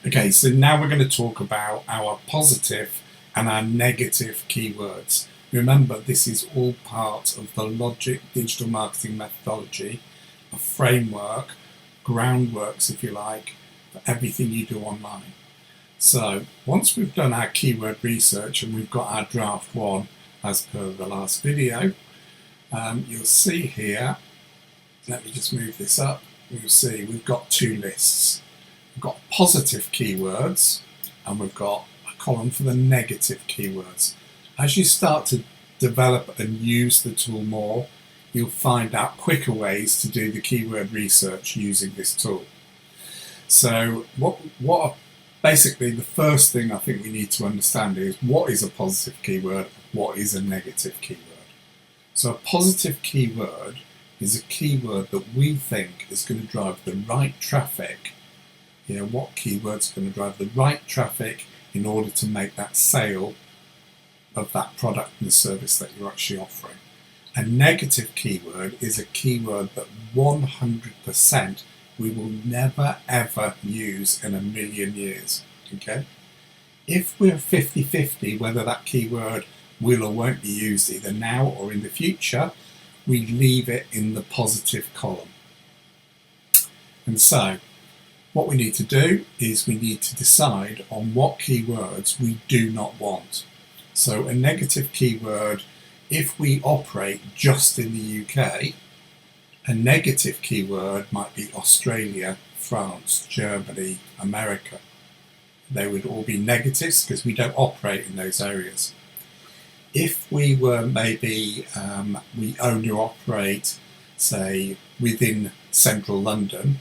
Okay, so now we're going to talk about our positive and our negative keywords. Remember, this is all part of the Logic digital marketing methodology, a framework, groundworks, if you like, for everything you do online. So once we've done our keyword research and we've got our draft one as per the last video, you'll see here, let me just move this up, you'll see we've got two lists. We've got positive keywords and we've got a column for the negative keywords. As you start to develop and use the tool more, you'll find out quicker ways to do the keyword research using this tool. So basically the first thing I think we need to understand is what is a positive keyword, what is a negative keyword. So a positive keyword is a keyword that we think is going to drive the right traffic. What keywords are going to drive the right traffic in order to make that sale of that product and service that you're actually offering. A negative keyword is a keyword that 100% we will never ever use in a million years. Okay? If we're 50-50 whether that keyword will or won't be used either now or in the future, we leave it in the positive column. And so what we need to do is we need to decide on what keywords we do not want. So a negative keyword, if we operate just in the UK, a negative keyword might be Australia, France, Germany, America. They would all be negatives because we don't operate in those areas. If we were maybe, we only operate, say, within central London,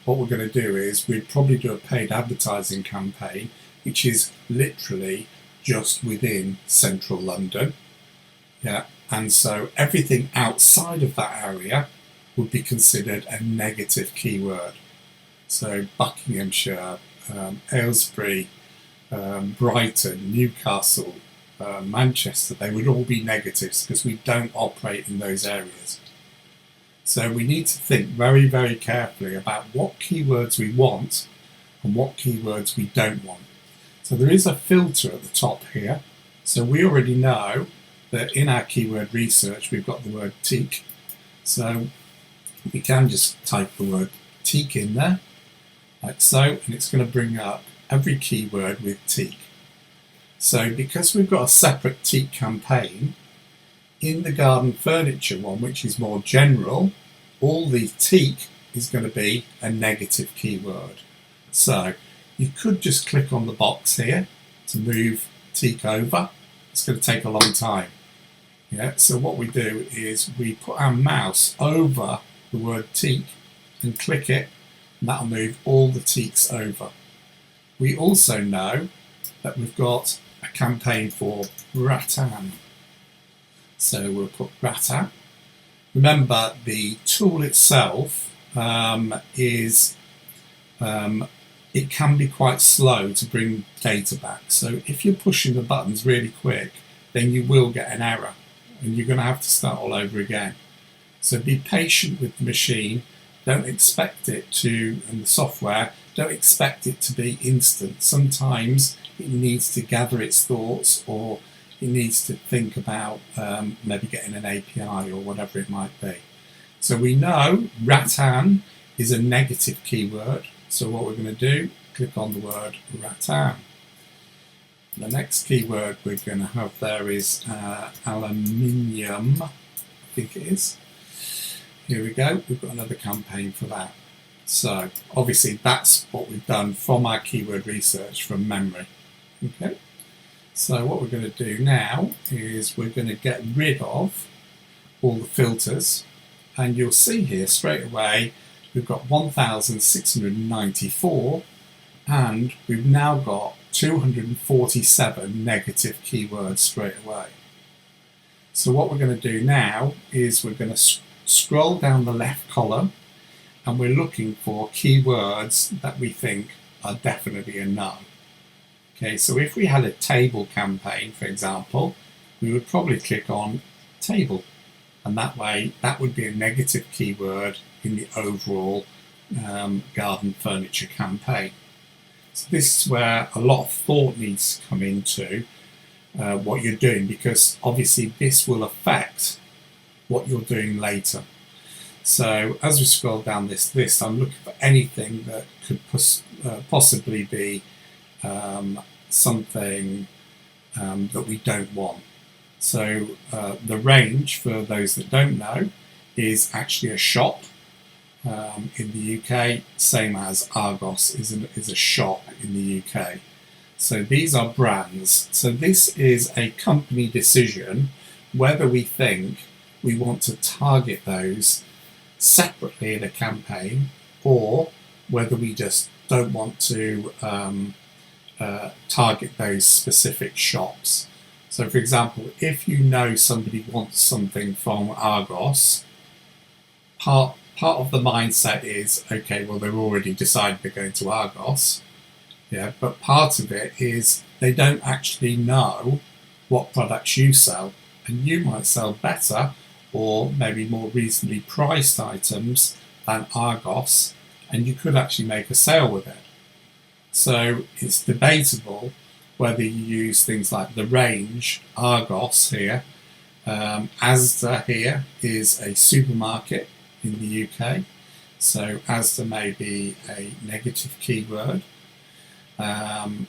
what we're going to do is we'd probably do a paid advertising campaign which is literally just within central London, and so everything outside of that area would be considered a negative keyword. So Buckinghamshire, Aylesbury, Brighton, Newcastle, Manchester, they would all be negatives because we don't operate in those areas. So we need to think very, very carefully about what keywords we want and what keywords we don't want. So there is a filter at the top here. So we already know that in our keyword research we've got the word teak. So we can just type the word teak in there, like so, and it's going to bring up every keyword with teak. So because we've got a separate teak campaign, in the garden furniture one, which is more general, all the teak is going to be a negative keyword. So you could just click on the box here to move teak over. It's going to take a long time. So what we do is we put our mouse over the word teak and click it, and that'll move all the teaks over. We also know that we've got a campaign for rattan. So we'll put rattan. Remember, the tool itself it can be quite slow to bring data back. So if you're pushing the buttons really quick, then you will get an error and you're going to have to start all over again. So be patient with the machine. Don't expect it to, and the software, don't expect it to be instant. Sometimes it needs to gather its thoughts, or it needs to think about maybe getting an API or whatever it might be. So we know rattan is a negative keyword. So what we're going to do, click on the word rattan. The next keyword we're going to have there is aluminium, I think it is. Here we go, we've got another campaign for that. So obviously that's what we've done from our keyword research from memory. Okay. So what we're going to do now is we're going to get rid of all the filters, and you'll see here straight away we've got 1,694 and we've now got 247 negative keywords straight away. So what we're going to do now is we're going to scroll down the left column and we're looking for keywords that we think are definitely a no. Okay, so if we had a table campaign, for example, we would probably click on table, and that way that would be a negative keyword in the overall garden furniture campaign. So this is where a lot of thought needs to come into what you're doing, because obviously this will affect what you're doing later. So as we scroll down this list, I'm looking for anything that could possibly be something that we don't want. So the range, for those that don't know, is actually a shop in the UK, same as Argos is a shop in the UK. So these are brands. So this is a company decision whether we think we want to target those separately in a campaign, or whether we just don't want to target those specific shops. So for example, if you know somebody wants something from Argos, part of the mindset is, okay, well, they've already decided they're going to Argos. Yeah, but part of it is they don't actually know what products you sell, and you might sell better or maybe more reasonably priced items than Argos, and you could actually make a sale with it. So it's debatable whether you use things like the range, Argos here. Asda here is a supermarket in the UK, so Asda may be a negative keyword.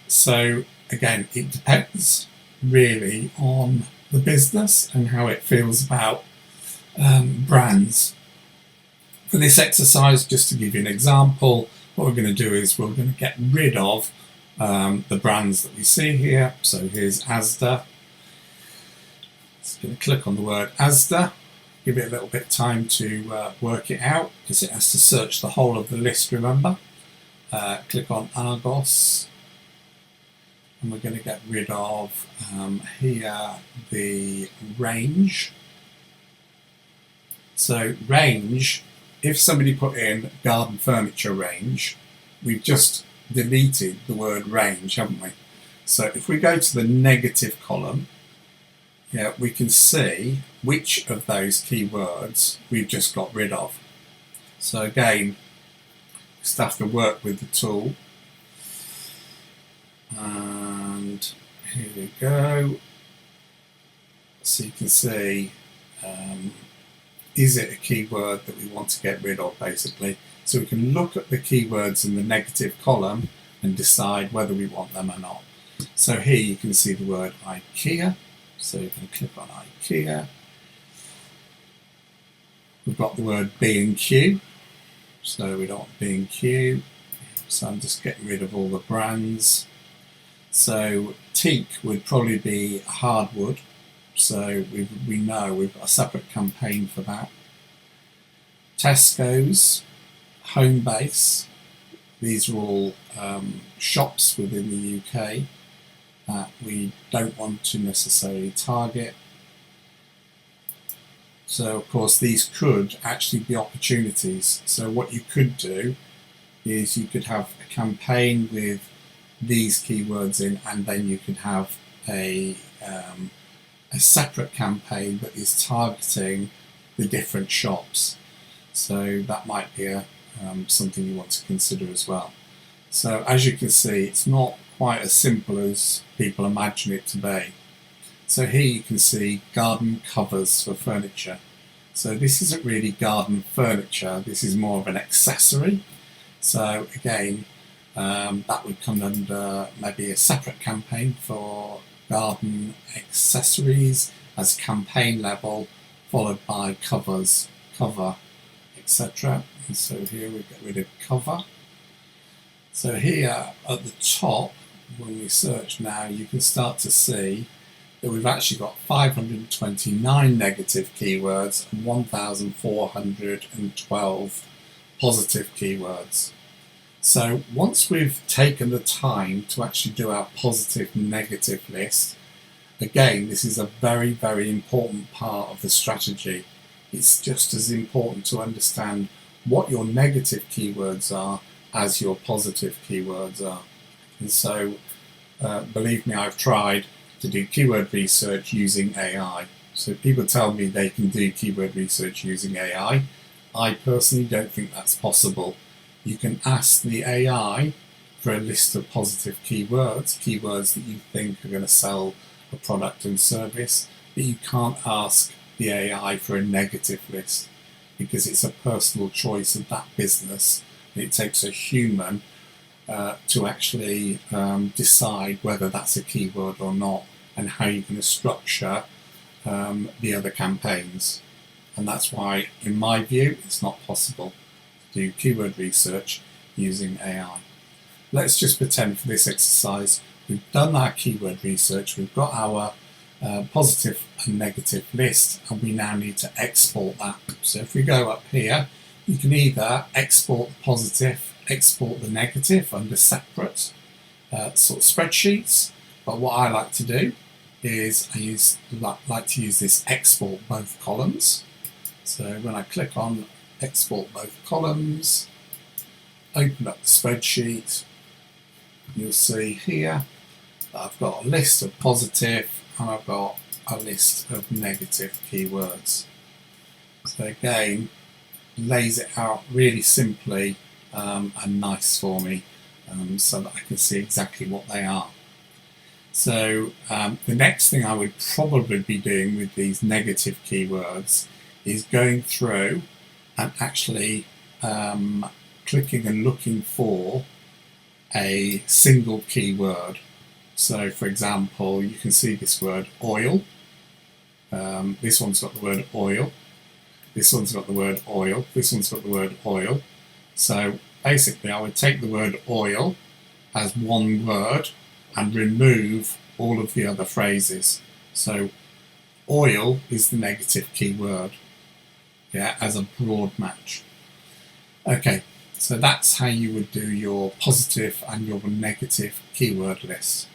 So again, it depends really on the business and how it feels about brands. For this exercise, just to give you an example, what we're going to do is we're going to get rid of the brands that we see here. So here's Asda. Just going to click on the word Asda, give it a little bit of time to work it out, because it has to search the whole of the list, remember. Click on Argos, and we're going to get rid of here the range. So range, if somebody put in garden furniture range, we've just deleted the word range, haven't we? So if we go to the negative column, yeah, we can see which of those keywords we've just got rid of. So again, just have to work with the tool. And here we go. So you can see, is it a keyword that we want to get rid of, basically? So we can look at the keywords in the negative column and decide whether we want them or not. So here you can see the word IKEA. So you can click on IKEA. We've got the word B&Q. So we don't want B&Q. So I'm just getting rid of all the brands. So teak would probably be hardwood. So we know we've got a separate campaign for that. Tesco's, Homebase, these are all shops within the UK that we don't want to necessarily target. So of course these could actually be opportunities. So what you could do is you could have a campaign with these keywords in, and then you could have a separate campaign that is targeting the different shops. So that might be something you want to consider as well. So as you can see, it's not quite as simple as people imagine it to be. So here you can see garden covers for furniture. So this isn't really garden furniture, this is more of an accessory. So again, that would come under maybe a separate campaign for garden accessories as campaign level, followed by covers, cover, etc. And so here we get rid of cover. So here at the top, when we search now, you can start to see that we've actually got 529 negative keywords and 1,412 positive keywords. So once we've taken the time to actually do our positive and negative list, again, this is a very, very important part of the strategy. It's just as important to understand what your negative keywords are as your positive keywords are. And so, believe me, I've tried to do keyword research using AI. So people tell me they can do keyword research using AI. I personally don't think that's possible. You can ask the AI for a list of positive keywords that you think are going to sell a product and service, but you can't ask the AI for a negative list because it's a personal choice of that business. It takes a human to actually decide whether that's a keyword or not, and how you're going to structure the other campaigns. And that's why, in my view, it's not possible to do keyword research using AI. Let's just pretend for this exercise we've done our keyword research, we've got our positive and negative list, and we now need to export that. So if we go up here, you can either export the positive, export the negative under separate sort of spreadsheets, but what I like to do is I like to use this export both columns. So when I click on export both columns, open up the spreadsheet, you'll see here that I've got a list of positive and I've got a list of negative keywords. So again, lays it out really simply and nice for me, so that I can see exactly what they are. So the next thing I would probably be doing with these negative keywords is going through and actually clicking and looking for a single keyword. So for example, you can see this word oil. This one's got the word oil. This one's got the word oil. This one's got the word oil. So basically I would take the word oil as one word and remove all of the other phrases. So oil is the negative keyword, yeah, as a broad match. Okay, so that's how you would do your positive and your negative keyword list.